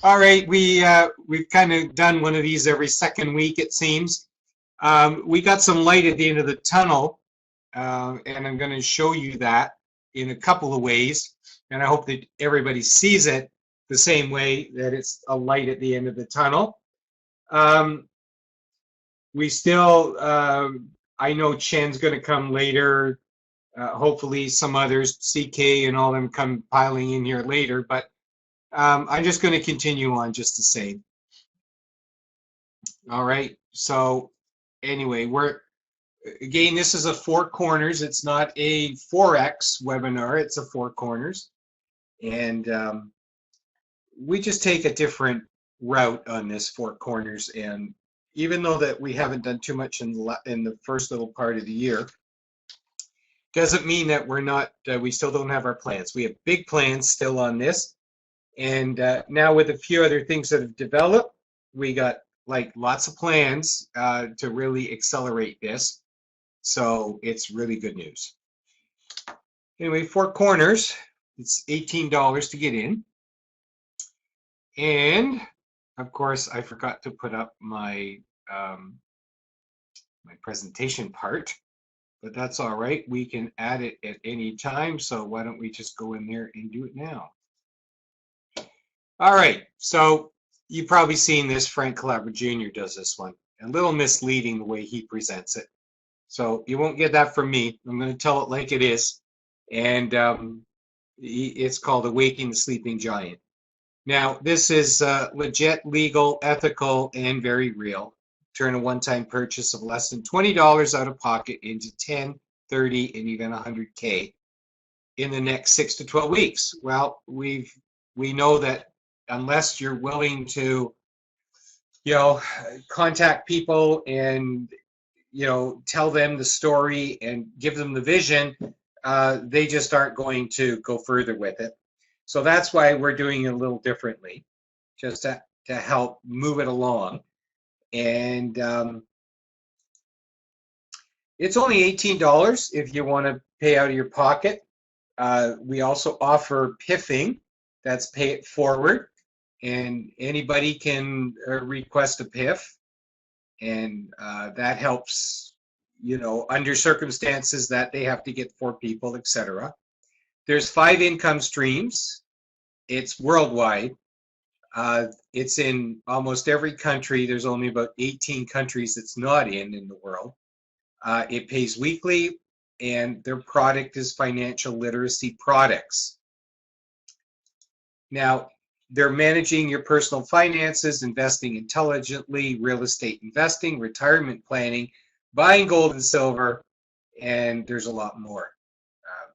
All right, we've kind of done one of these every second week, it seems. We got some light at the end of the tunnel, and I'm going to show you that in a couple of ways. And I hope that everybody sees it the same way, that it's a light at the end of the tunnel. We still, I know Chen's going to come later. Hopefully some others, CK and all them, come piling in here later. But I'm just going to continue on just the same. All right. So anyway, again, this is a Four Corners. It's not a Forex webinar. It's a Four Corners. And we just take a different route on this Four Corners. And even though that we haven't done too much in the first little part of the year, doesn't mean that we're not, we still don't have our plans. We have big plans still on this. And now with a few other things that have developed, we got like lots of plans to really accelerate this. So it's really good news. Anyway, Four Corners, it's $18 to get in. And of course, I forgot to put up my my presentation part, but that's all right. We can add it at any time. So why don't we just go in there and do it now? All right, so you've probably seen this. Frank Calabro Jr. does this one. A little misleading the way he presents it. So you won't get that from me. I'm going to tell it like it is. And it's called Awaking the Sleeping Giant. Now, this is legit, legal, ethical, and very real. Turn a one-time purchase of less than $20 out of pocket into 10, 30, and even 100K in the next 6 to 12 weeks. Well, we know that unless you're willing to, contact people and, tell them the story and give them the vision, they just aren't going to go further with it. So that's why we're doing it a little differently, just to help move it along. And it's only $18 if you want to pay out of your pocket. We also offer PIFFing, that's pay it forward, and anybody can request a PIFF, and that helps, under circumstances that they have to get 4 people, etc. There's 5 income streams. It's worldwide. It's in almost every country. There's only about 18 countries it's not in the world. It pays weekly, and their product is financial literacy products. Now, they're managing your personal finances, investing intelligently, real estate investing, retirement planning, buying gold and silver, and there's a lot more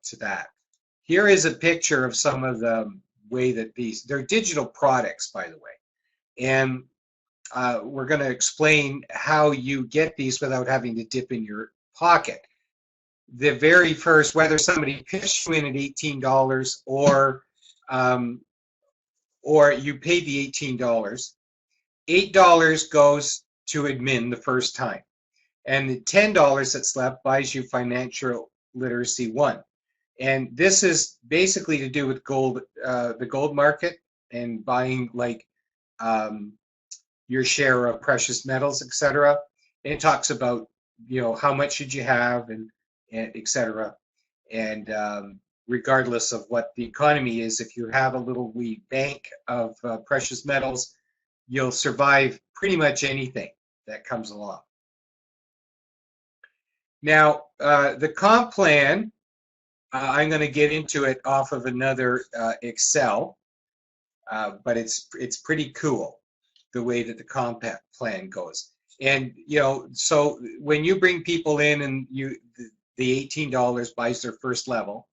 to that. Here is a picture of some of the way that they're digital products, by the way. And we're going to explain how you get these without having to dip in your pocket. The very first, whether somebody pitched you in at $18 or you paid the $18, $8 goes to admin the first time. And the $10 that's left buys you Financial Literacy 1. And this is basically to do with gold, the gold market, and buying like your share of precious metals, etc. And it talks about, how much should you have, and etc. And regardless of what the economy is, if you have a little wee bank of precious metals, you'll survive pretty much anything that comes along. Now, the comp plan, I'm going to get into it off of another Excel, but it's pretty cool the way that the comp plan goes. And so when you bring people in, and the $18 buys their first level,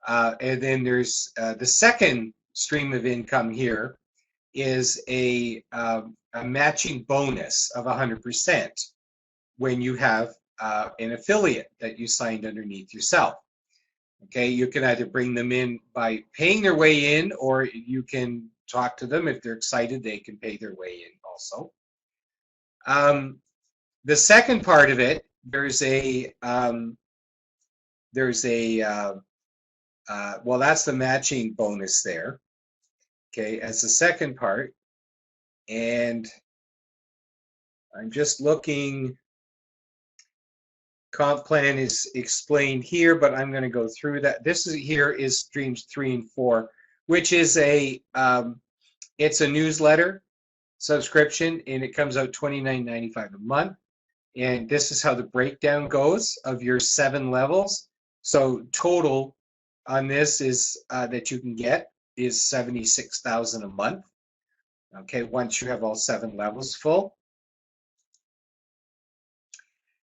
and then there's the second stream of income here is a matching bonus of 100% when you have an affiliate that you signed underneath yourself. Okay, you can either bring them in by paying their way in, or you can talk to them. If they're excited, they can pay their way in also. The second part of it, there's a well, that's the matching bonus there. Okay, as the second part, And I'm just looking. Comp plan is explained here, but I'm going to go through that. This is here is streams 3 and 4, which is a it's a newsletter subscription, and it comes out $29.95 a month. And this is how the breakdown goes of your 7 levels. So total on this is that you can get is $76,000 a month. Okay, once you have all 7 levels full.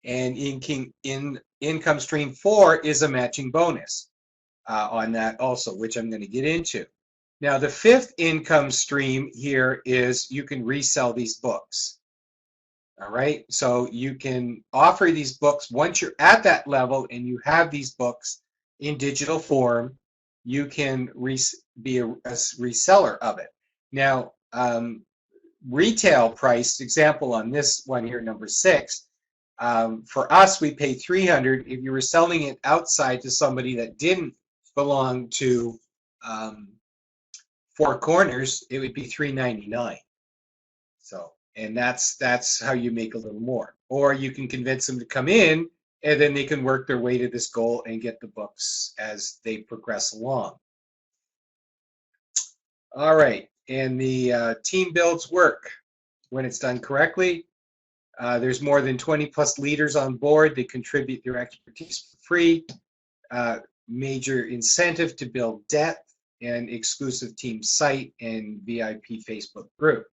And in income stream 4 is a matching bonus on that also, which I'm going to get into. Now, the 5th income stream here is you can resell these books. All right, so you can offer these books once you're at that level and you have these books in digital form. You can be a reseller of it. Now, retail price example on this one here, number 6. For us, we pay $300. If you were selling it outside to somebody that didn't belong to Four Corners, it would be $399. So, and that's how you make a little more. Or you can convince them to come in, and then they can work their way to this goal and get the books as they progress along. All right, and the team builds work when it's done correctly. There's more than 20 plus leaders on board. They contribute their expertise for free. Major incentive to build depth and exclusive team site and VIP Facebook group.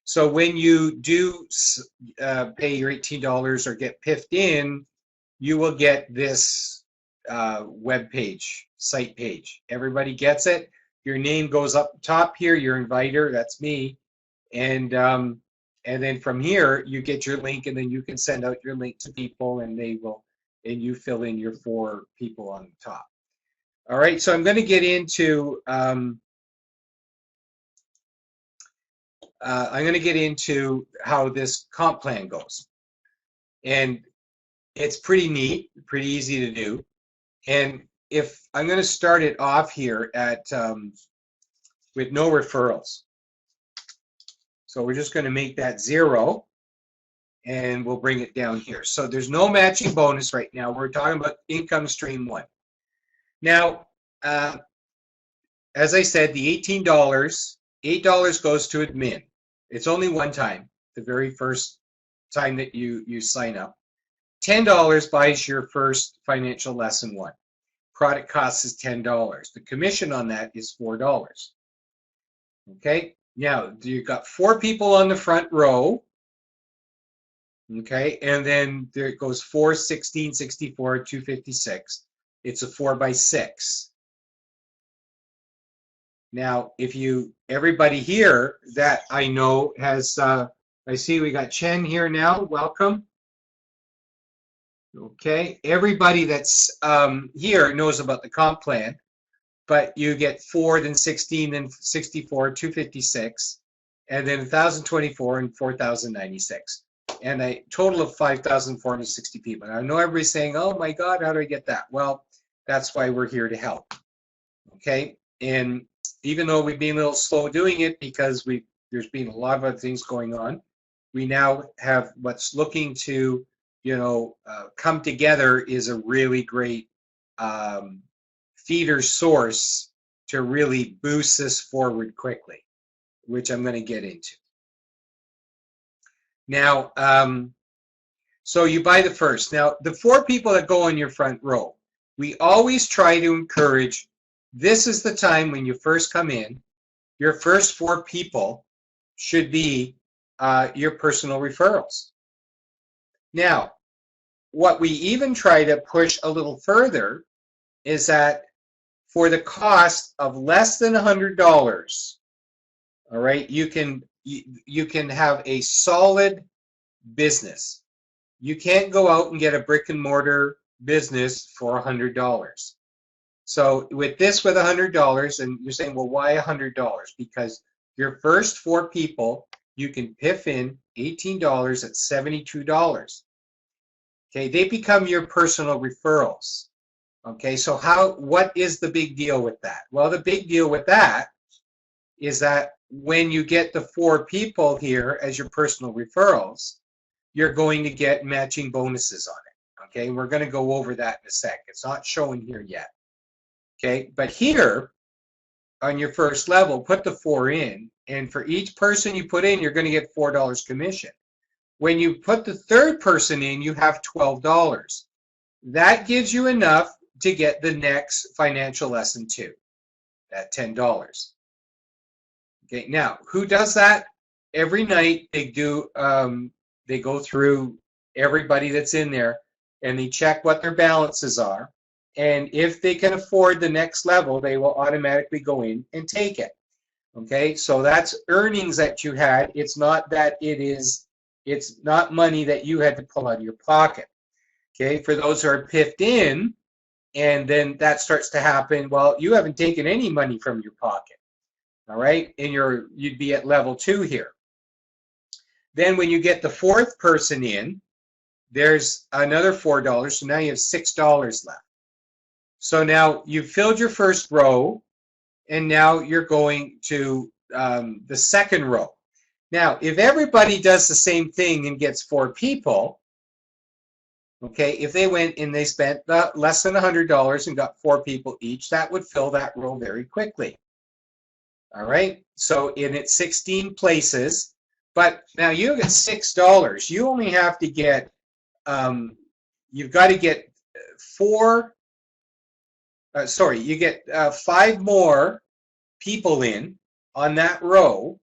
So when you do pay your $18 or get piffed in, you will get this web page, site page. Everybody gets it. Your name goes up top here. Your inviter, that's me, and then from here you get your link, and then you can send out your link to people, and they will, and you fill in your 4 people on the top. All right, so I'm going to get into how this comp plan goes, and it's pretty neat, pretty easy to do. And if I'm going to start it off here at with no referrals. So we're just going to make that 0, and we'll bring it down here. So there's no matching bonus right now. We're talking about income stream 1. Now, as I said, the $18, $8 goes to admin. It's only one time, the very first time that you sign up. $10 buys your first financial lesson 1. Product cost is $10. The commission on that is $4. Okay, now you've got 4 people on the front row. Okay, and then there it goes 4, 16, 64, 256. It's a 4x6. Now, if everybody here that I know has, I see we got Chen here now. Welcome. Okay, everybody that's here knows about the comp plan, but you get 4, then 16, then 64, 256, and then 1,024 and 4,096, and a total of 5,460 people. And I know everybody's saying, "Oh my God, how do I get that?" Well, that's why we're here to help. Okay, and even though we've been a little slow doing it because there's been a lot of other things going on, we now have what's looking to come together is a really great feeder source to really boost this forward quickly, which I'm going to get into. Now, so you buy the first. Now, the 4 people that go on your front row, we always try to encourage, this is the time when you first come in, your first 4 people should be your personal referrals. Now, what we even try to push a little further is that for the cost of less than $100, all right, you can have a solid business. You can't go out and get a brick and mortar business for $100. So with this, with $100, and you're saying, well, why $100? Because your first 4 people, you can piff in $18 at $72. Okay, they become your personal referrals. Okay, so what is the big deal with that? Well, the big deal with that is that when you get the 4 people here as your personal referrals, you're going to get matching bonuses on it. Okay, we're going to go over that in a sec. It's not showing here yet. Okay, but here on your first level, put the 4 in, and for each person you put in, you're going to get $4 commission. When you put the third person in, you have $12. That gives you enough to get the next financial lesson 2 at $10. Okay, now who does that? Every night they do. They go through everybody that's in there and they check what their balances are. And if they can afford the next level, they will automatically go in and take it. Okay, so that's earnings that you had. It's not that it's not money that you had to pull out of your pocket. Okay, for those who are piffed in, and then that starts to happen, well, you haven't taken any money from your pocket. All right, and you'd be at level 2 here. Then when you get the 4th person in, there's another $4, so now you have $6 left. So now you've filled your first row, and now you're going to the second row. Now, if everybody does the same thing and gets 4 people, okay, if they went and they spent less than $100 and got 4 people each, that would fill that row very quickly. All right, so in its 16 places, but now you get $6. You only have to get, you've got to get 5 more people in on that row,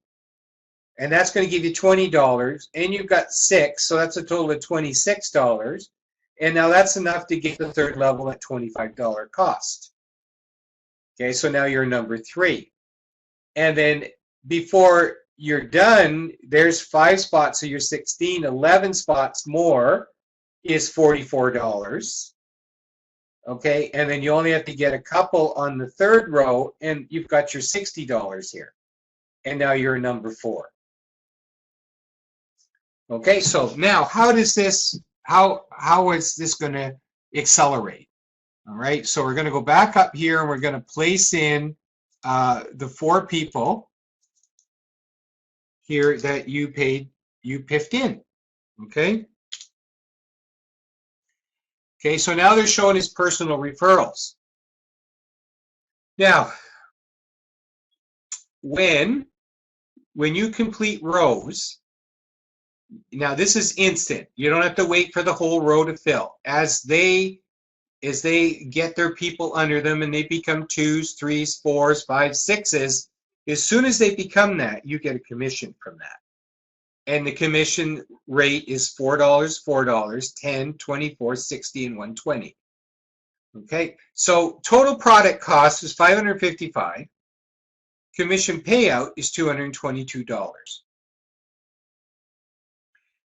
and that's going to give you $20, and you've got 6, so that's a total of $26, and now that's enough to get the third level at $25 cost. Okay, so now you're number 3. And then before you're done, there's 5 spots, so you're 16, 11 spots more is $44. Okay, and then you only have to get a couple on the third row, and you've got your $60 here. And now you're number 4. Okay, so now how is this going to accelerate? All right, so we're going to go back up here, and we're going to place in the 4 people here that you piffed in. Okay. Okay, so now they're showing his personal referrals. Now, when you complete rows, now this is instant. You don't have to wait for the whole row to fill. As they get their people under them and they become 2s, 3s, 4s, 5s, 6s, as soon as they become that, you get a commission from that. And the commission rate is $4, $4, $10, $24, $60, and $120. Okay, so total product cost is $555. Commission payout is $222.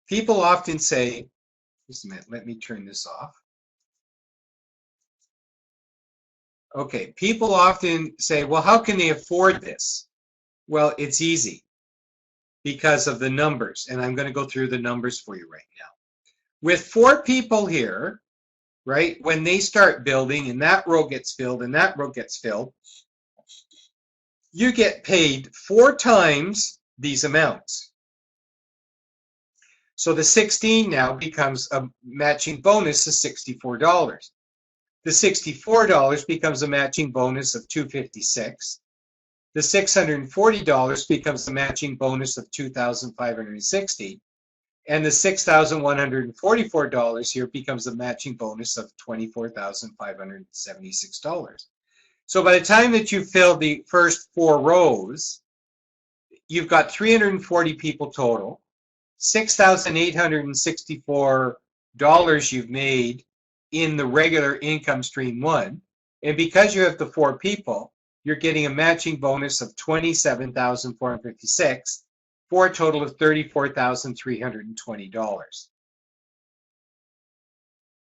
People often say, just a minute, let me turn this off. Okay, people often say, well, how can they afford this? Well, it's easy because of the numbers, and I'm going to go through the numbers for you right now. With 4 people here, right, when they start building and that row gets filled and that row gets filled, you get paid 4 times these amounts. So the 16 now becomes a matching bonus of $64. The $64 becomes a matching bonus of $256. The $640 becomes a matching bonus of $2,560. And the $6,144 here becomes a matching bonus of $24,576. So by the time that you fill the first 4 rows, you've got 340 people total, $6,864 you've made in the regular income stream 1. And because you have the 4 people, you're getting a matching bonus of $27,456 for a total of $34,320.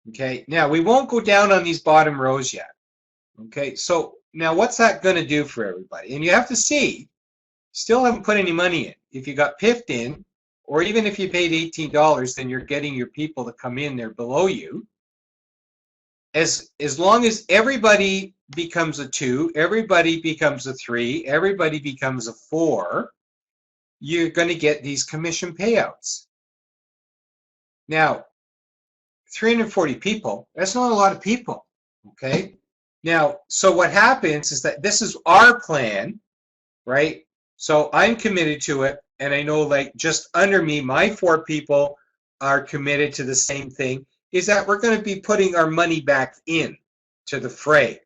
Okay, now we won't go down on these bottom rows yet. Okay, so now what's that going to do for everybody? And you have to see, still haven't put any money in. If you got piffed in, or even if you paid $18, then you're getting your people to come in there below you. As long as everybody becomes a 2, everybody becomes a 3, everybody becomes a 4, you're going to get these commission payouts. Now, 340 people, that's not a lot of people, okay? Now, so what happens is that this is our plan, right? So I'm committed to it, and I know like just under me, my 4 people are committed to the same thing, is that we're going to be putting our money back in to the fray.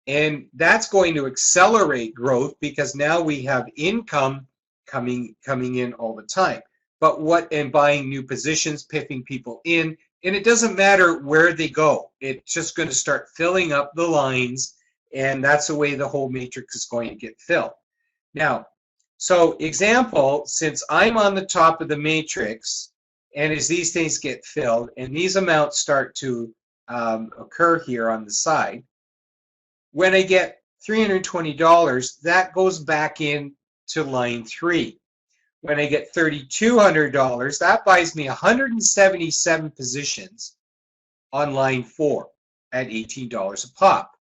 And that's going to accelerate growth because now we have income coming in all the time. But and buying new positions, piffing people in, and it doesn't matter where they go. It's just going to start filling up the lines, and that's the way the whole matrix is going to get filled. Now, so example, since I'm on the top of the matrix, and as these things get filled, and these amounts start to occur here on the side, when I get $320, that goes back in to line 3. When I get $3,200, that buys me 177 positions on line 4 at $18 a pop.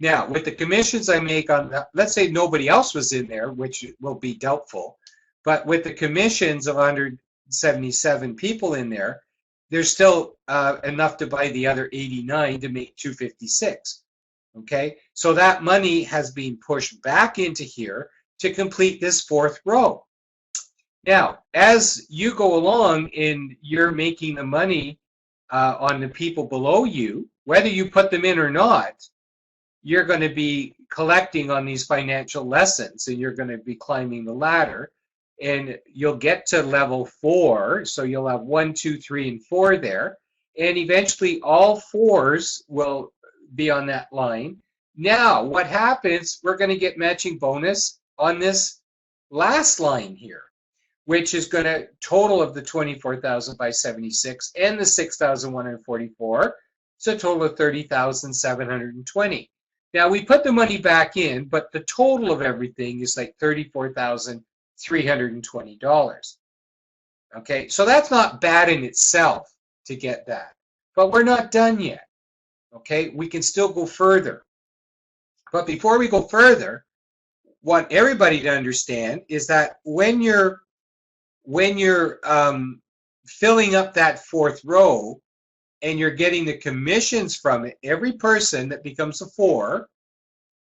Now, with the commissions I make on that, let's say nobody else was in there, which will be doubtful, but with the commissions of 177 people in there, there's still enough to buy the other 89 to make 256. Okay, so that money has been pushed back into here to complete this 4th row. Now, as you go along and you're making the money on the people below you, whether you put them in or not, you're going to be collecting on these financial lessons, and you're going to be climbing the ladder, and you'll get to level 4. So you'll have 1, 2, 3, and 4 there, and eventually all 4s will be on that line. Now, what happens, we're going to get matching bonus on this last line here, which is going to total of the 24,000 by 76 and the 6,144. It's a total of 30,720. Now, we put the money back in, but the total of everything is like $34,320. Okay, so that's not bad in itself to get that. But we're not done yet. Okay, we can still go further. But before we go further, want everybody to understand is that when you're filling up that 4th row and you're getting the commissions from it, every person that becomes a 4,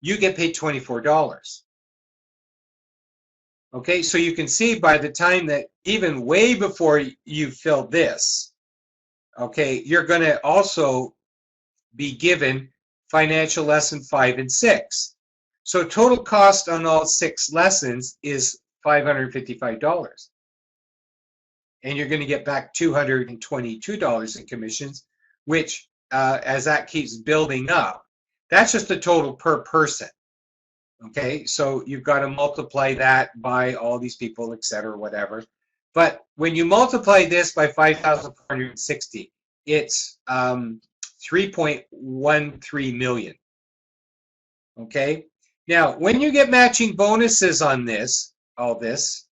you get paid $24. Okay, so you can see by the time that even way before you fill this, okay, you're going to also be given financial lesson 5 and 6. So total cost on all 6 lessons is $555. And you're going to get back $222 in commissions, which as that keeps building up, that's just the total per person. Okay, so you've got to multiply that by all these people, etc., whatever. But when you multiply this by 5,460, it's 3.13 million. Okay, now when you get matching bonuses on this, all this,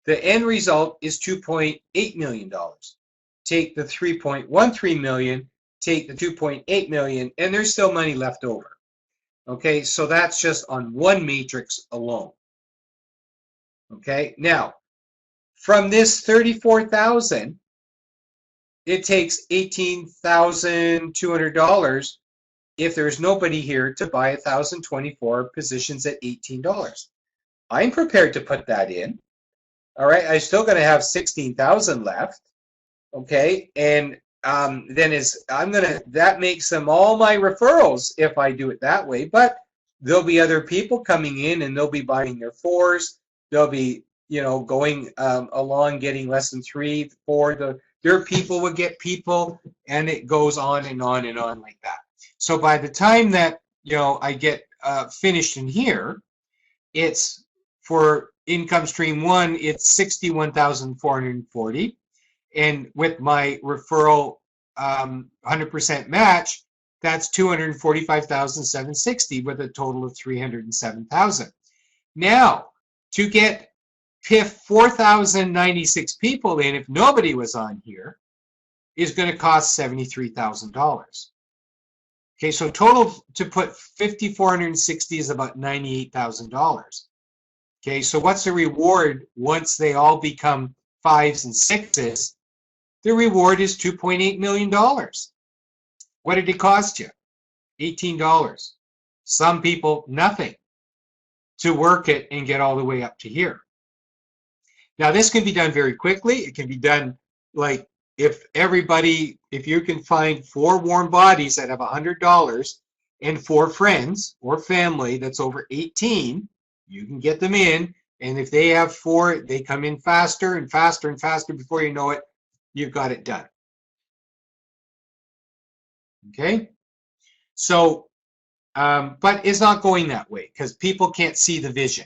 the end result is $2.8 million. Take the 3.13 million, take the 2.8 million, and there's still money left over. Okay, so that's just on one matrix alone. Okay, now from this 34,000, it takes $18,200 if there's nobody here to buy 1,024 positions at $18. I'm prepared to put that in. All right, I'm still going to have 16,000 left. Okay, and then that makes them all my referrals if I do it that way. But there'll be other people coming in and they'll be buying their 4s. They'll be, going along getting lesson 3, 4. Their people will get people, and it goes on and on and on like that. So by the time that I get finished in here, it's for income stream 1, it's 61,440. And with my referral 100% match, that's 245,760 with a total of 307,000. Now, to get PIFF 4,096 people in, if nobody was on here, is going to cost $73,000. Okay, so total to put 5,460 is about $98,000. Okay, so what's the reward once they all become 5s and 6s? The reward is $2.8 million. What did it cost you? $18. Some people, nothing to work it and get all the way up to here. Now, this can be done very quickly. It can be done like if you can find 4 warm bodies that have $100 and 4 friends or family that's over 18, you can get them in. And if they have 4, they come in faster and faster and faster. Before you know it, you've got it done. Okay? So, but it's not going that way because people can't see the vision.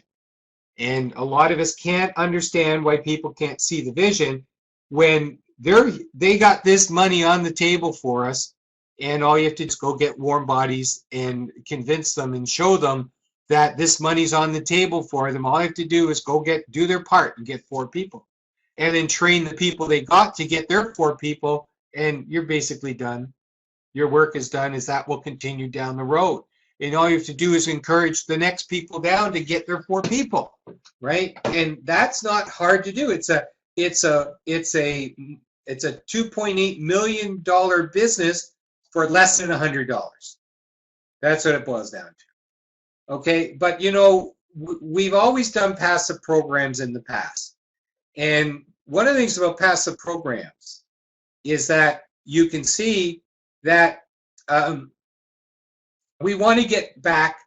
And a lot of us can't understand why people can't see the vision when they got this money on the table for us, and all you have to do is go get warm bodies and convince them and show them that this money's on the table for them. All you have to do is do their part and get 4 people, and then train the people they got to get their 4 people, and you're basically done. Your work is done, as that will continue down the road. And all you have to do is encourage the next people down to get their 4 people, right? And that's not hard to do. It's a $2.8 million business for less than $100. That's what it boils down to. Okay, but you know, we've always done passive programs in the past. And one of the things about passive programs is that you can see that we want to get back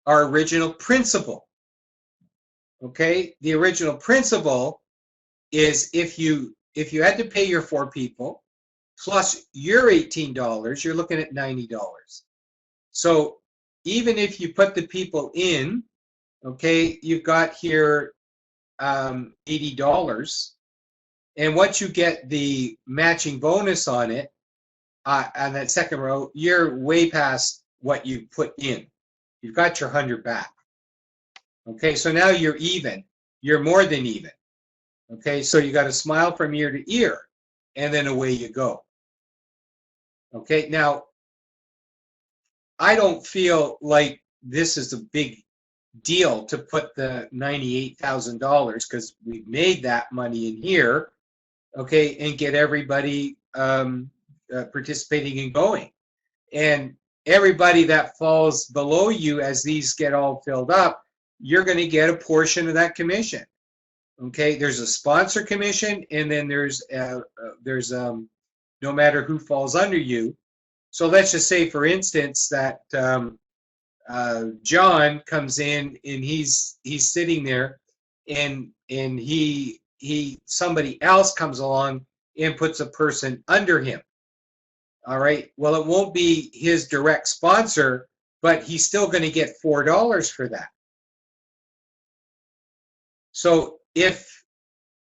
our original principle. Okay, the original principle is if you had to pay your 4 people plus your $18, you're looking at $90. So even if you put the people in, okay, you've got here $80, and once you get the matching bonus on it, on that second row, you're way past what you put in. You've got your 100 back. Okay, so now you're even. You're more than even. Okay, so you got to smile from ear to ear, and then away you go. Okay, now, I don't feel like this is a big deal to put the $98,000 because we've made that money in here, okay, and get everybody participating and going. And everybody that falls below you as these get all filled up, you're going to get a portion of that commission. Okay, there's a sponsor commission, and then there's no matter who falls under you. So let's just say, for instance, that John comes in and he's sitting there, and somebody else comes along and puts a person under him. All right. Well, it won't be his direct sponsor, but he's still going to get $4 for that. So if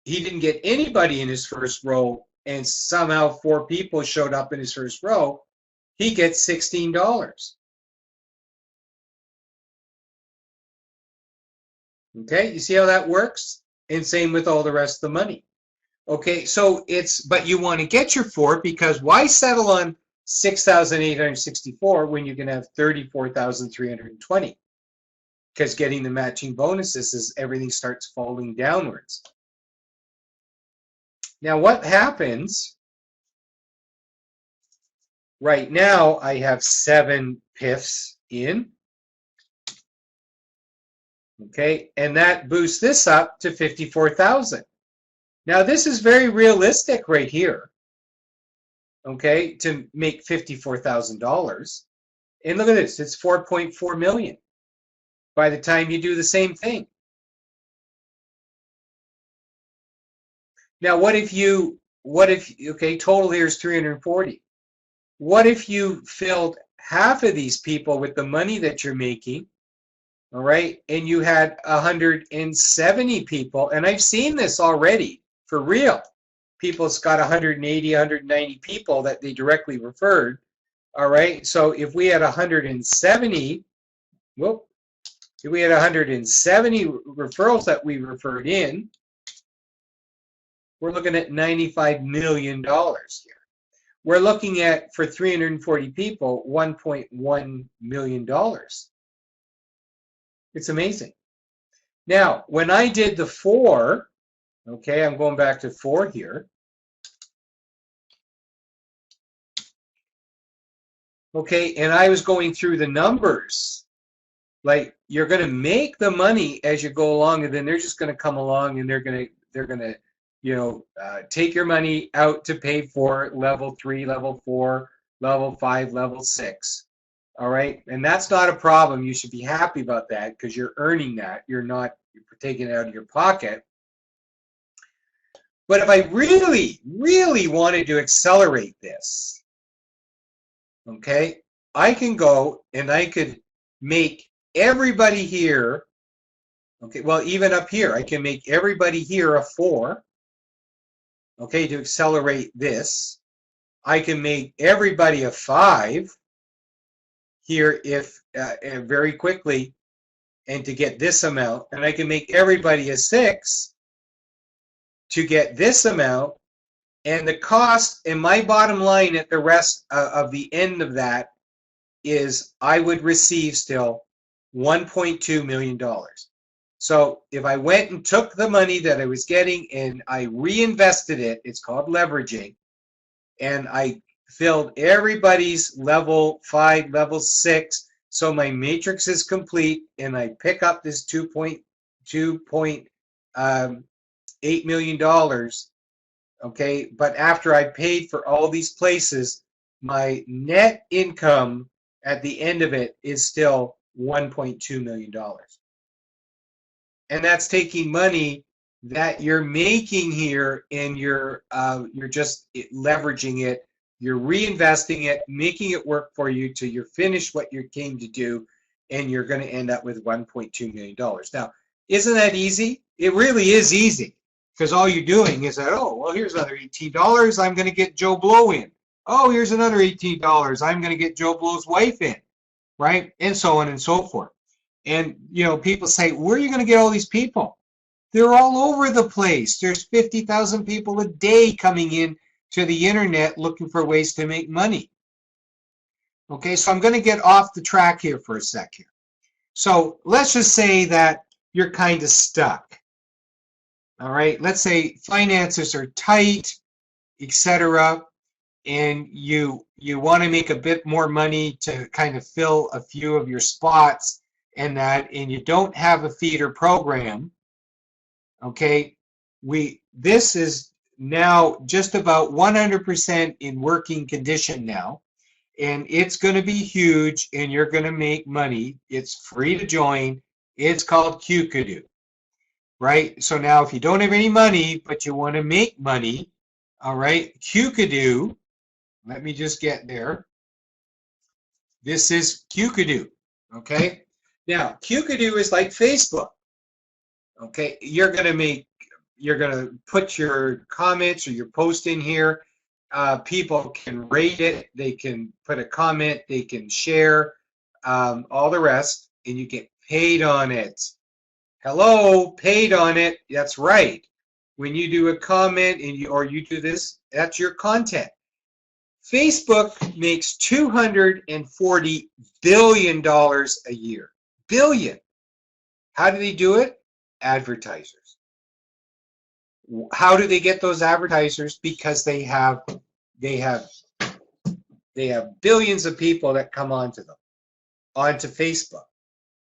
he didn't get anybody in his first row and somehow 4 people showed up in his first row, he gets $16. Okay, you see how that works? And same with all the rest of the money. Okay, so but you want to get your 4 because why settle on 6,864 when you can have 34,320? Because getting the matching bonuses is everything starts falling downwards. Now what happens right now, I have 7 PIFFs in. Okay, and that boosts this up to 54,000. Now this is very realistic right here, okay, to make $54,000. And look at this, it's 4.4 million by the time you do the same thing. Now okay, total here is 340. What if you filled half of these people with the money that you're making, all right, and you had 170 people, and I've seen this already, for real. People's got 180, 190 people that they directly referred, all right? So if we had 170, if we had 170 referrals that we referred in, we're looking at $95 million here. We're looking at, for 340 people, $1.1 million. It's amazing. Now, when I did the 4, okay, I'm going back to 4 here. Okay, and I was going through the numbers. Like, you're going to make the money as you go along, and then they're just going to come along and they're going to take your money out to pay for level 3, level 4, level 5, level 6. All right, and that's not a problem. You should be happy about that because you're earning that. You're taking it out of your pocket. But if I really, really wanted to accelerate this, okay, I can go and I could make everybody here, okay, well, even up here, I can make everybody here a 4, okay, to accelerate this. I can make everybody a 5 here if very quickly and to get this amount, and I can make everybody a 6 to get this amount, and the cost and my bottom line at the rest of the end of that is I would receive still $1.2 million. So if I went and took the money that I was getting and I reinvested it, it's called leveraging, and I filled everybody's level 5, level 6, so my matrix is complete, and I pick up this $2.8 million, okay, but after I paid for all these places, my net income at the end of it is still $1.2 million. And that's taking money that you're making here and you're just leveraging it, you're reinvesting it, making it work for you till you're finished what you came to do, and you're going to end up with $1.2 million. Now, isn't that easy? It really is easy, because all you're doing is that, oh, well, here's another $18, I'm going to get Joe Blow in. Oh, here's another $18, I'm going to get Joe Blow's wife in, right? And so on and so forth. And, people say, where are you going to get all these people? They're all over the place. There's 50,000 people a day coming in to the internet looking for ways to make money. Okay, so I'm going to get off the track here for a second. So let's just say that you're kind of stuck. All right, let's say finances are tight, etc., and you want to make a bit more money to kind of fill a few of your spots and you don't have a feeder program. Okay, this is now just about 100% in working condition now, and it's going to be huge, and you're going to make money. It's free to join. It's called Qkadoo, right? So now if you don't have any money, but you want to make money, all right, Qkadoo, let me just get there. This is Qkadoo, okay? Now, Qkadoo is like Facebook. Okay, you're going to put your comments or your post in here. People can rate it. They can put a comment. They can share all the rest, and you get paid on it. Hello, paid on it. That's right. When you do a comment or you do this, that's your content. Facebook makes $240 billion a year. Billion. How do they do it? Advertisers. How do they get those advertisers? Because they have billions of people that come onto Facebook.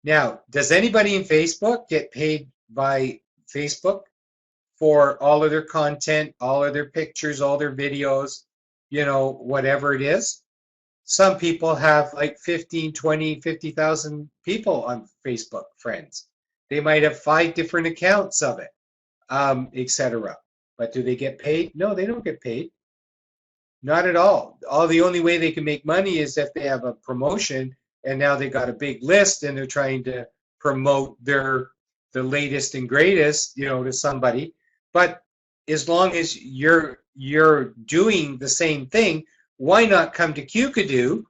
Now, does anybody in Facebook get paid by Facebook for all of their content, all of their pictures, all their videos, whatever it is? Some people have like 15, 20, 50,000 people on Facebook, friends. They might have 5 different accounts of it, etc. But do they get paid? No, they don't get paid. Not at all. The only way they can make money is if they have a promotion, and now they got a big list and they're trying to promote the latest and greatest, to somebody. But as long as you're doing the same thing, why not come to Qkadoo?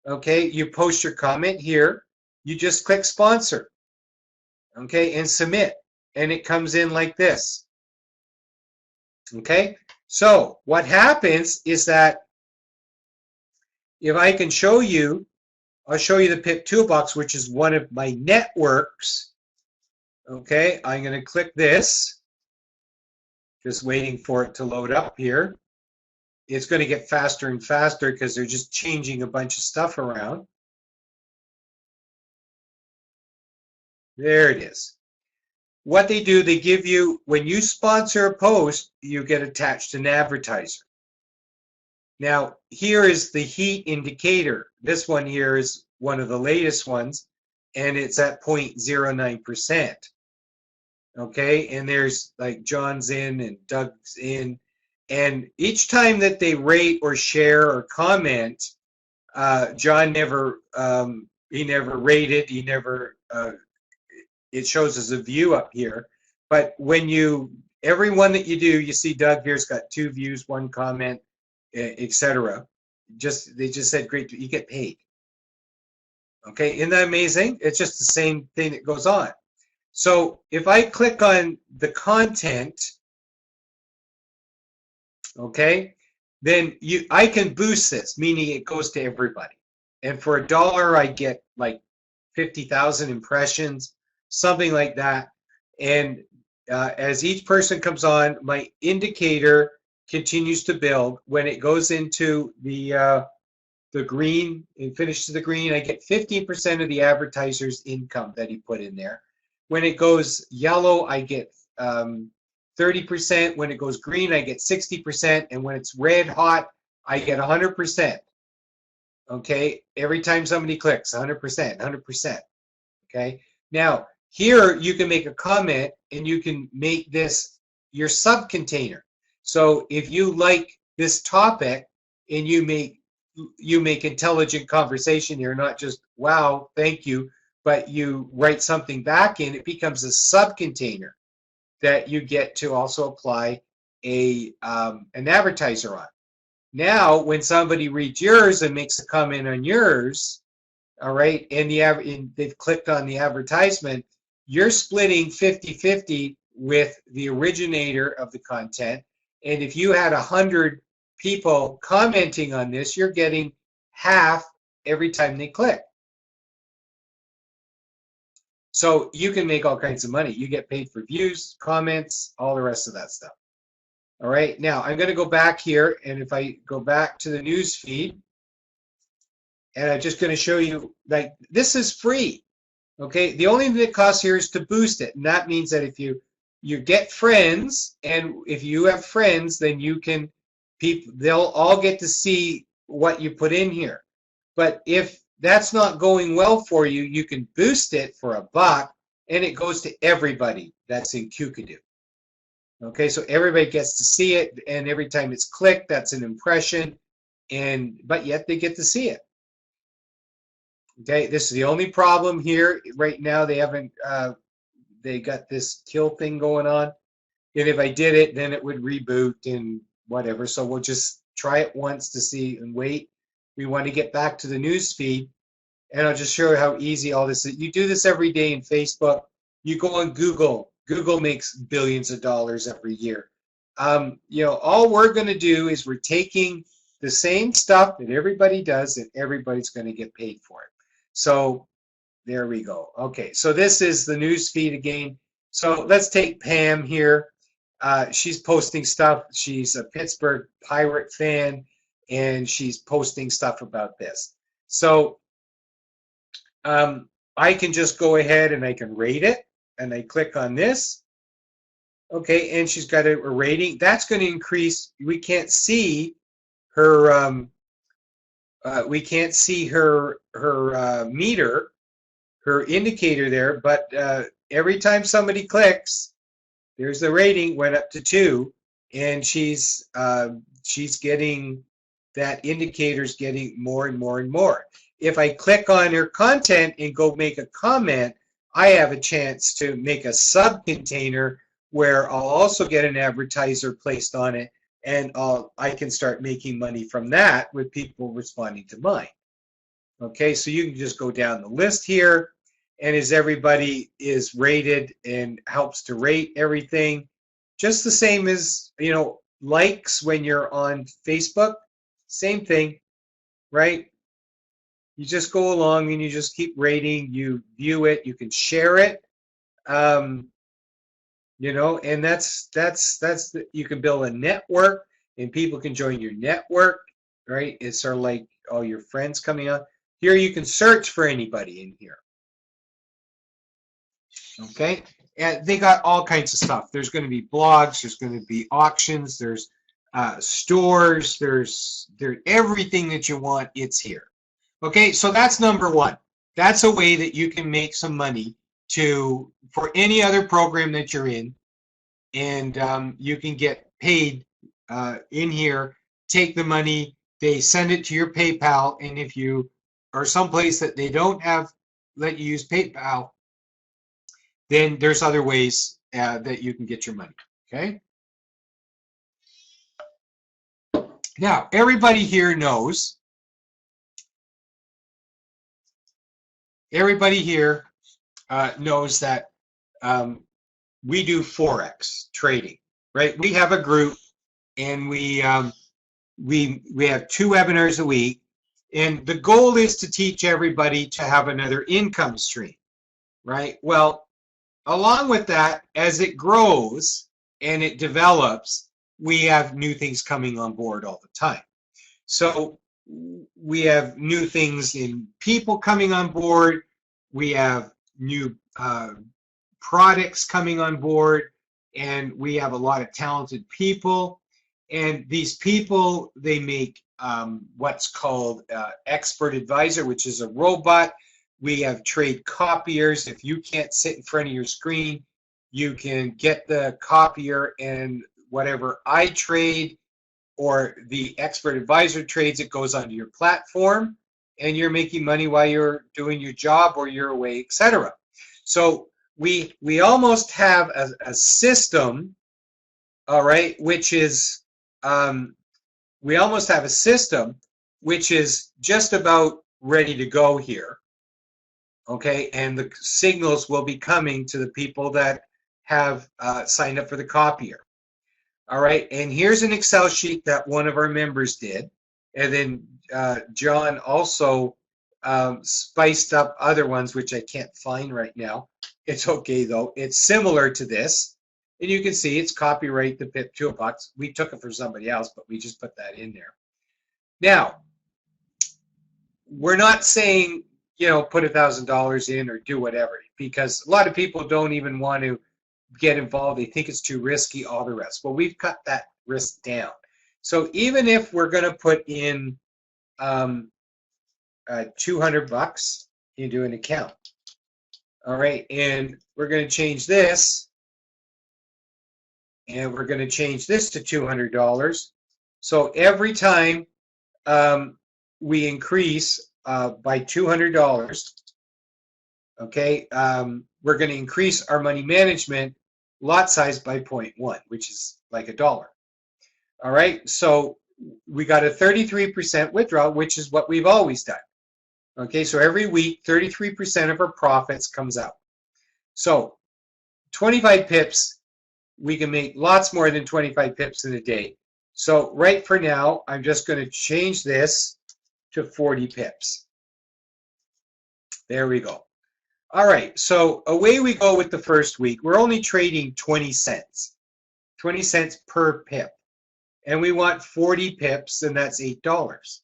Okay, you post your comment here. You just click sponsor. Okay, and submit, and it comes in like this. Okay, so what happens is that if I can show you, I'll show you the PIP toolbox, which is one of my networks. Okay, I'm going to click this. Just waiting for it to load up here. It's going to get faster and faster because they're just changing a bunch of stuff around. There it is. What they do, they give you, when you sponsor a post, you get attached an advertiser. Now, here is the heat indicator. This one here is one of the latest ones, and it's at 0.09%. Okay, and there's like John's in and Doug's in, and each time that they rate or share or comment, John never, he never rated, he never, it shows as a view up here. But when you, every one that you do, you see Doug here's got 2 views, 1 comment, etc. They just said, great, you get paid. Okay, isn't that amazing? It's just the same thing that goes on. So if I click on the content, okay, then I can boost this, meaning it goes to everybody. And for $1, I get like 50,000 impressions, something like that. And as each person comes on, my indicator continues to build. When it goes into the green and finishes the green, I get 15% of the advertiser's income that he put in there. When it goes yellow, I get 30%. When it goes green, I get 60%. And when it's red hot, I get 100%. Okay, every time somebody clicks, 100%, 100%. Okay, now here you can make a comment and you can make this your sub-container. So if you like this topic and you make intelligent conversation here, not just wow, thank you, but you write something back in, it becomes a sub-container that you get to also apply an advertiser on. Now, when somebody reads yours and makes a comment on yours, all right, and they've clicked on the advertisement, you're splitting 50-50 with the originator of the content. And if you had 100 people commenting on this, you're getting half every time they click. So you can make all kinds of money. You get paid for views, comments, all the rest of that stuff. All right, now I'm going to go back here, and if I go back to the news feed, and I'm just going to show you, like, this is free. Okay, the only thing that costs here is to boost it, and that means that if you get friends, and if you have friends, then you can, they'll all get to see what you put in here. But if that's not going well for you, you can boost it for $1, and it goes to everybody that's in Qkadoo. Okay, so everybody gets to see it, and every time it's clicked, that's an impression, but yet they get to see it. Okay, this is the only problem here right now. They haven't, they got this kill thing going on. And if I did it, then it would reboot and whatever. So we'll just try it once to see and wait. We want to get back to the news feed, and I'll just show you how easy all this is. You do this every day in Facebook. You go on Google. Google makes billions of dollars every year. You know, all we're going to do is we're taking the same stuff that everybody does, and everybody's going to get paid for it. So there we go. Okay, so this is the news feed again. So let's take Pam here. She's posting stuff. She's a Pittsburgh Pirate fan, and she's posting stuff about this. So I can just go ahead and I can rate it, and I click on this. Okay, and she's got a rating. That's going to increase. We can't see her. We can't see her meter, her indicator there. But every time somebody clicks, there's the rating went up to 2, and she's getting, that indicator's getting more and more and more. If I click on her content and go make a comment, I have a chance to make a sub-container where I'll also get an advertiser placed on it, and I can start making money from that with people responding to mine. Okay, so you can just go down the list here, and as everybody is rated and helps to rate everything, just the same as, you know, likes when you're on Facebook, same thing, right? You just go along and you just keep rating, you view it, you can share it. You know, and you can build a network, and people can join your network, right? It's sort of like all your friends coming up. Here you can search for anybody in here. Okay, and they got all kinds of stuff. There's going to be blogs, there's going to be auctions, there's stores, there's everything that you want. It's here. Okay, so that's number one. That's a way that you can make some money for any other program that you're in, and you can get paid in here. Take the money, they send it to your PayPal, and if you are someplace that they don't let you use PayPal, then there's other ways that you can get your money. Okay. Now, everybody here knows. Everybody here knows that we do Forex trading, right? We have a group, and we have 2 webinars a week, and the goal is to teach everybody to have another income stream, right? Well, along with that, as it grows and it develops, we have new things coming on board all the time. So we have new things in people coming on board. We have new products coming on board, and we have a lot of talented people. And these people, they make what's called expert advisor, which is a robot. We have trade copiers. If you can't sit in front of your screen, you can get the copier, and whatever I trade or the expert advisor trades, it goes onto your platform, and you're making money while you're doing your job or you're away, etc. So we almost have a system, all right, which is we almost have a system which is just about ready to go here. Okay, and the signals will be coming to the people that have signed up for the copier. All right, and here's an Excel sheet that one of our members did, and then John also spiced up other ones, which I can't find right now. It's okay though. It's similar to this, and you can see it's copyright the PIP toolbox. We took it for somebody else, but we just put that in there. Now, we're not saying, you know, put $1,000 in or do whatever, because a lot of people don't even want to get involved. They think it's too risky, all the rest. Well, we've cut that risk down. So even if we're going to put in $200 into an account, all right, and we're going to change this, and we're going to change this to $200. So every time we increase by $200, okay, we're going to increase our money management lot size by 0.1, which is like $1. All right, so we got a 33% withdrawal, which is what we've always done. Okay, so every week, 33% of our profits comes out. So 25 pips, we can make lots more than 25 pips in a day. So right for now, I'm just going to change this to 40 pips. There we go. All right, so away we go with the first week. We're only trading 20 cents. 20 cents per pip. And we want 40 pips, and that's $8.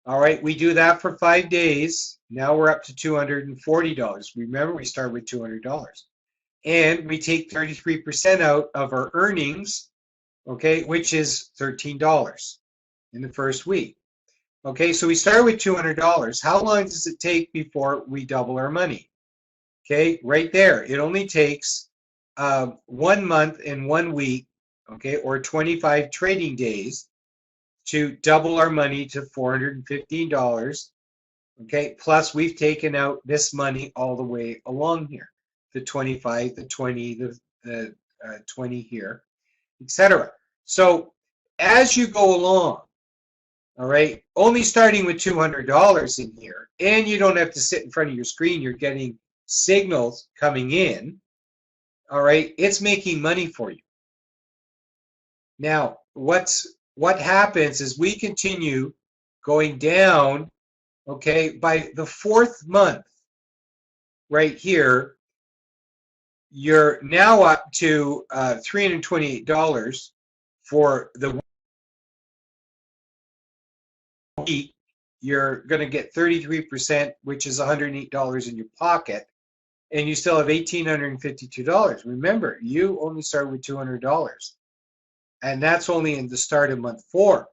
All right, we do that for 5 days. Now we're up to $240. Remember, we started with $200. And we take 33% out of our earnings, okay, which is $13 in the first week. Okay, so we start with $200. How long does it take before we double our money? Okay, right there. It only takes 1 month and 1 week, okay, or 25 trading days to double our money to $415. Okay, plus we've taken out this money all the way along here. The 25, the 20, the 20 here, etc. So as you go along, all right, only starting with $200 in here, and you don't have to sit in front of your screen, you're getting signals coming in, all right, it's making money for you. Now, what happens is we continue going down, okay, by the 4th month, right here, you're now up to $328 for the week. You're going to get 33%, which is $108 in your pocket, and you still have $1,852. Remember, you only started with $200, and that's only in the start of month 4.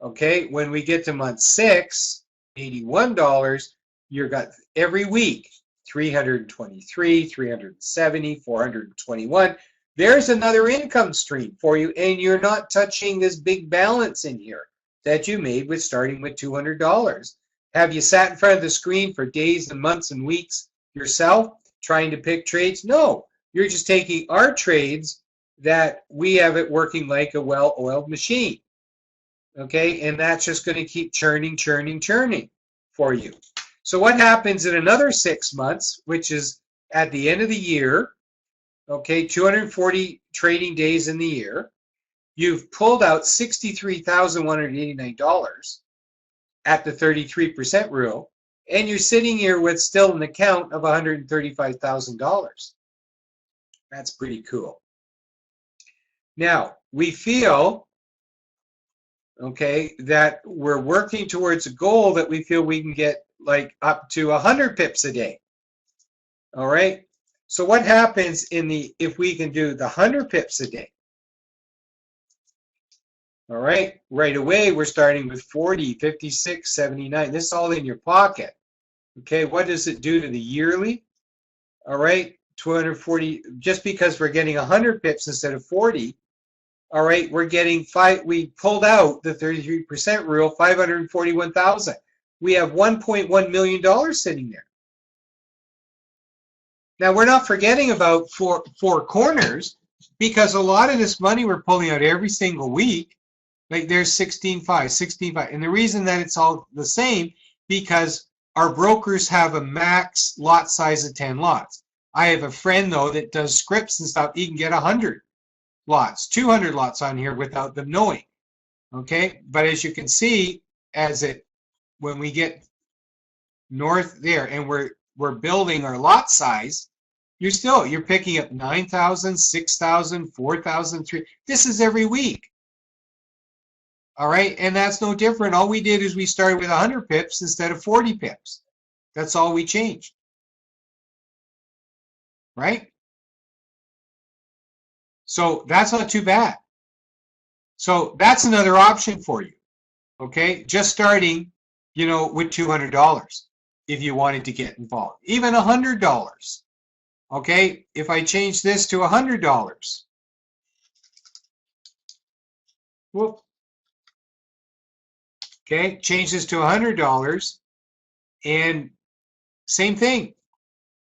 Okay, when we get to month 6, $81, you've got every week 323, 370, 421. There's another income stream for you, and you're not touching this big balance in here that you made with starting with $200. Have you sat in front of the screen for days and months and weeks yourself trying to pick trades? No, you're just taking our trades that we have it working like a well-oiled machine. Okay, and that's just going to keep churning, churning, churning for you. So what happens in another 6 months, which is at the end of the year, okay, 240 trading days in the year, you've pulled out $63,189 at the 33% rule, and you're sitting here with still an account of $135,000. That's pretty cool. Now, we feel, okay, that we're working towards a goal that we feel we can get like up to 100 pips a day. All right. So what happens if we can do the 100 pips a day? All right. Right away, we're starting with 40, 56, 79. This is all in your pocket. Okay. What does it do to the yearly? All right. 240, just because we're getting 100 pips instead of 40. All right, we're getting we pulled out the 33% rule, 541,000. We have $1.1 million sitting there. Now, we're not forgetting about four corners, because a lot of this money we're pulling out every single week, like there's 16.5, 16.5. And the reason that it's all the same, because our brokers have a max lot size of 10 lots. I have a friend, though, that does scripts and stuff. He can get 100 lots, 200 lots on here without them knowing. Okay, but as you can see, when we get north there and we're building our lot size, you're picking up 9,000, 6,000, 4,000, 3. This is every week. All right, and that's no different. All we did is we started with 100 pips instead of 40 pips. That's all we changed. Right? So that's not too bad. So that's another option for you. Okay, just starting, with $200 if you wanted to get involved. Even $100. Okay, if I change this to $100. Whoop. Okay, change this to $100, and same thing,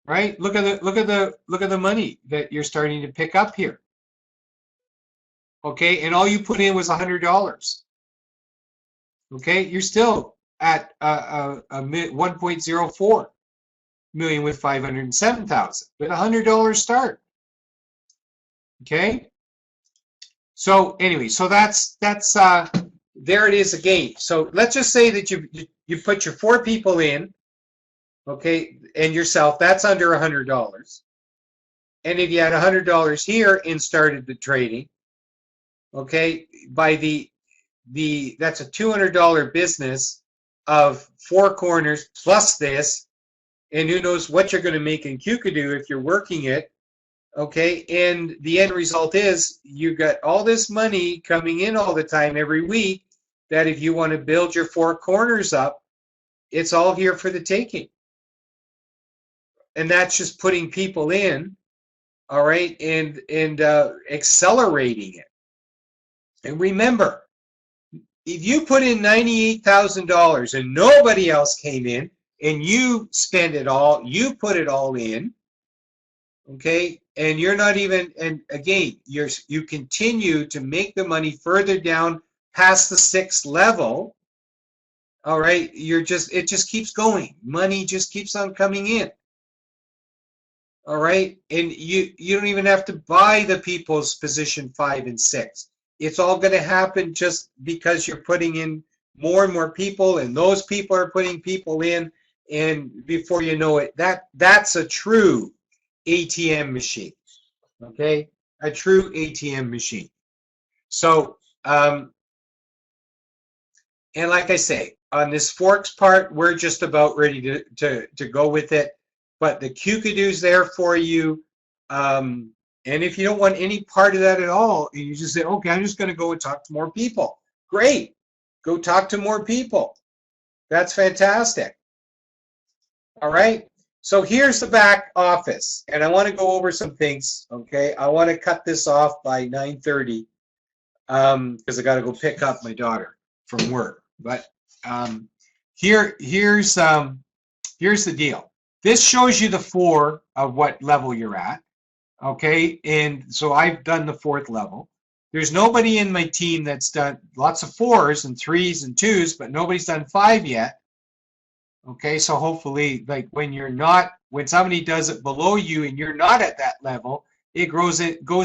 right? Look at the money that you're starting to pick up here. Okay, and all you put in was $100. Okay, you're still at 1.04 million with 507,000 with $100 start. Okay, so anyway, so that's there it is again. So let's just say that you put your 4 people in, okay, and yourself. That's under $100. And if you had $100 here and started the trading, okay, by that's a $200 business of 4 corners plus this, and who knows what you're going to make in Qkadoo if you're working it, okay? And the end result is you got all this money coming in all the time every week, that if you want to build your 4 corners up, it's all here for the taking. And that's just putting people in, all right, and accelerating it. And remember, if you put in $98,000 and nobody else came in, and you spend it all, you put it all in, okay, and you're not even, and again, you continue to make the money further down past the 6th level, all right, it just keeps going. Money just keeps on coming in. All right, and you don't even have to buy the people's position 5 and 6. It's all going to happen just because you're putting in more and more people, and those people are putting people in, and before you know it, that's a true ATM machine. Okay, a true ATM machine. So, and like I say, on this Forex part, we're just about ready to go with it. But the Qkadoo's there for you. And if you don't want any part of that at all, and you just say, okay, I'm just going to go and talk to more people. Great. Go talk to more people. That's fantastic. All right. So here's the back office. And I want to go over some things. Okay. I want to cut this off by 9:30 because I got to go pick up my daughter from work. But here's the deal. This shows you the floor of what level you're at. Okay, and so I've done the 4th level. There's nobody in my team that's done lots of 4s and 3s and 2s, but nobody's done 5 yet. Okay, so hopefully, like when somebody does it below you and you're not at that level, it goes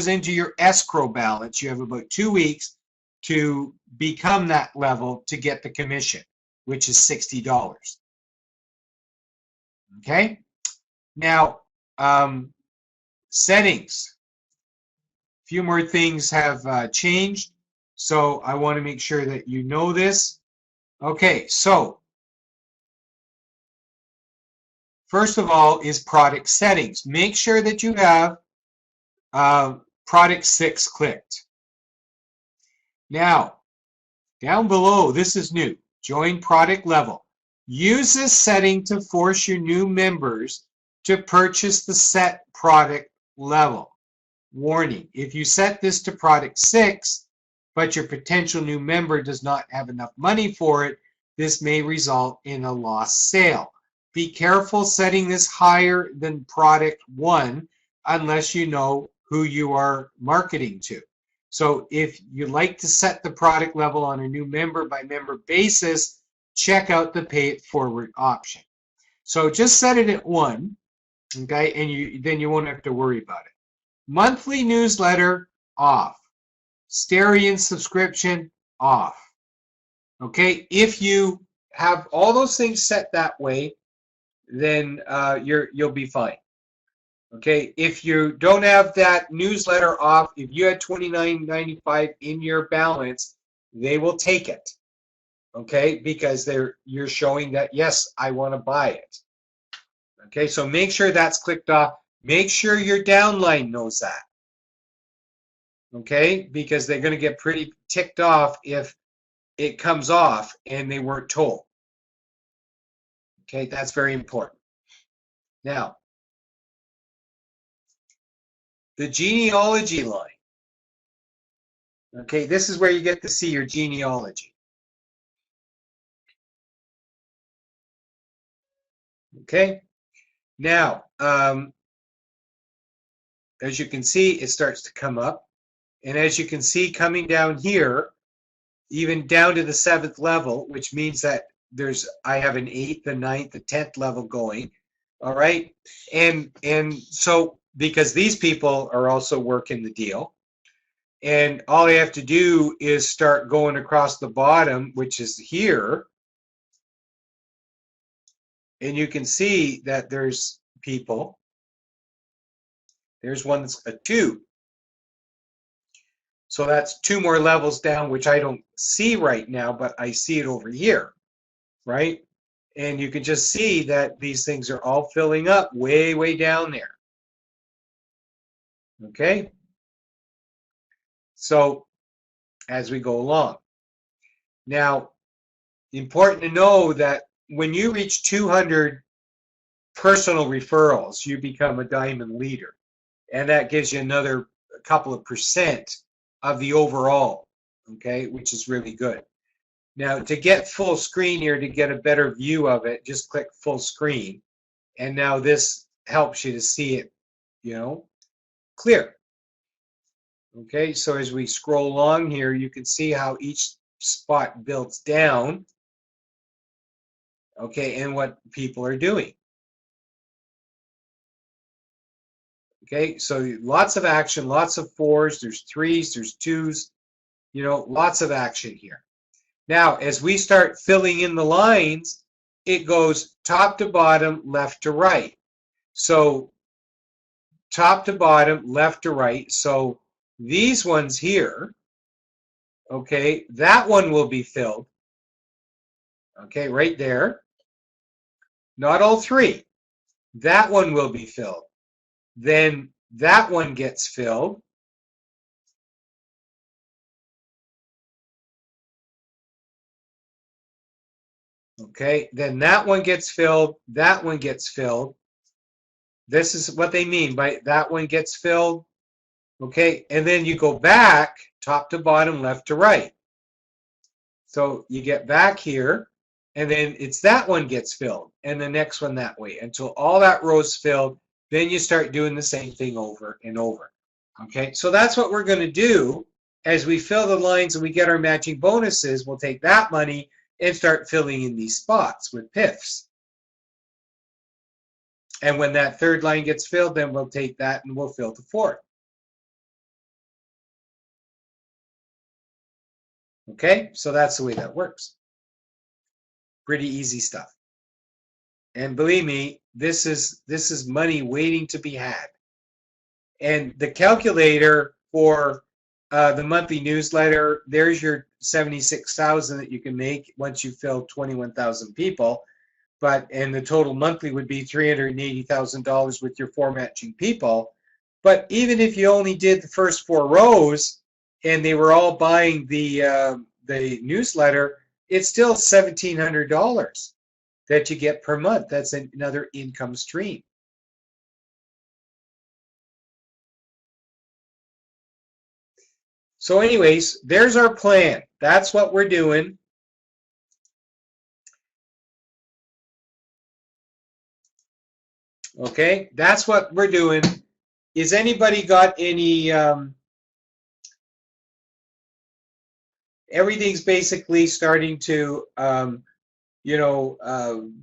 into your escrow balance. You have about 2 weeks to become that level to get the commission, which is $60. Okay, now settings. A few more things have changed, so I want to make sure that you know this. Okay, so first of all is product settings. Make sure that you have product 6 clicked. Now, down below, this is new. Join product level. Use this setting to force your new members to purchase the set product level. Warning, if you set this to product 6, but your potential new member does not have enough money for it, this may result in a lost sale. Be careful setting this higher than product 1 unless you know who you are marketing to. So if you like to set the product level on a new member by member basis, check out the pay it forward option. So just set it at 1, okay, and then you won't have to worry about it. Monthly newsletter, off. Stereo subscription, off. Okay, if you have all those things set that way, then you'll be fine. Okay, if you don't have that newsletter off, if you had $29.95 in your balance, they will take it. Okay, because you're showing that, yes, I want to buy it. Okay, so make sure that's clicked off. Make sure your downline knows that. Okay, because they're going to get pretty ticked off if it comes off and they weren't told. Okay, that's very important. Now, the genealogy line. Okay, this is where you get to see your genealogy. Okay, now, as you can see, it starts to come up. And as you can see, coming down here, even down to the 7th level, which means that I have an 8th, the 9th, the 10th level going. All right, and so because these people are also working the deal, and all I have to do is start going across the bottom, which is here, and you can see that there's people. There's one that's a 2. So that's 2 more levels down, which I don't see right now, but I see it over here, right? And you can just see that these things are all filling up way, way down there. Okay? So as we go along. Now, important to know that when you reach 200 personal referrals, you become a diamond leader. And that gives you another couple of % of the overall, okay, which is really good. Now, to get full screen here, to get a better view of it, just click full screen. And now this helps you to see it, clear. Okay, so as we scroll along here, you can see how each spot builds down, okay, and what people are doing. Okay, so lots of action, lots of 4s, there's 3s, there's 2s, lots of action here. Now, as we start filling in the lines, it goes top to bottom, left to right. So top to bottom, left to right. So these ones here, okay, that one will be filled. Okay, right there. Not all three. That one will be filled. Then that one gets filled. Okay, then that one gets filled. That one gets filled. This is what they mean by that one gets filled. Okay, and then you go back, top to bottom, left to right. So you get back here, and then it's that one gets filled, and the next one that way, until all that row's filled. Then you start doing the same thing over and over. Okay, so that's what we're going to do. As we fill the lines and we get our matching bonuses, we'll take that money and start filling in these spots with PIFFs. And when that third line gets filled, then we'll take that and we'll fill the fourth. Okay, so that's the way that works. Pretty easy stuff. And believe me, this is money waiting to be had. And the calculator for the monthly newsletter, there's your 76,000 that you can make once you fill 21,000 people. And the total monthly would be $380,000 with your 4 matching people. But even if you only did the first 4 rows and they were all buying the newsletter, it's still $1,700 that you get per month. That's another income stream. So anyways, there's our plan. That's what we're doing. Okay, that's what we're doing. Is anybody got any, everything's basically starting to,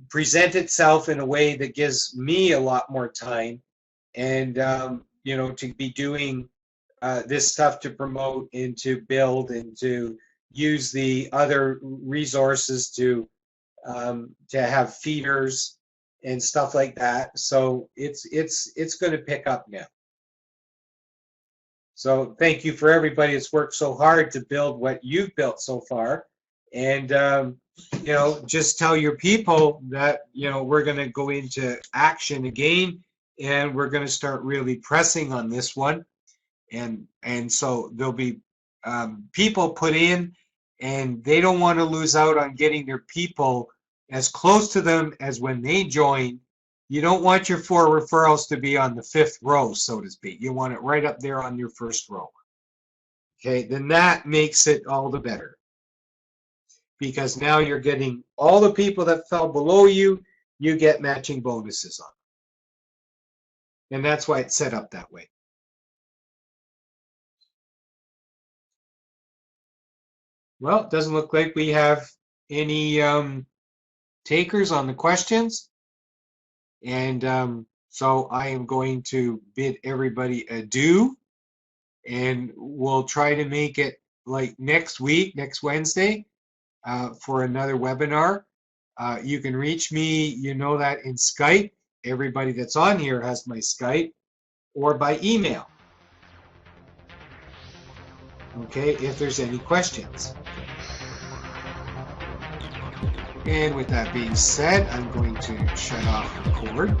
present itself in a way that gives me a lot more time and, to be doing this stuff to promote and to build and to use the other resources to have feeders and stuff like that. So it's going to pick up now. So thank you for everybody that's worked so hard to build what you've built so far. And, just tell your people that, we're going to go into action again and we're going to start really pressing on this one. And so there'll be people put in, and they don't want to lose out on getting their people as close to them as when they join. You don't want your 4 referrals to be on the 5th row, so to speak. You want it right up there on your 1st row. Okay, then that makes it all the better. Because now you're getting all the people that fell below you, you get matching bonuses on. And that's why it's set up that way. Well, it doesn't look like we have any takers on the questions. And so I am going to bid everybody adieu. And we'll try to make it like next week, next Wednesday, for another webinar. You can reach me, you know that, in Skype. Everybody that's on here has my Skype, or by email. Okay, if there's any questions. And with that being said, I'm going to shut off record.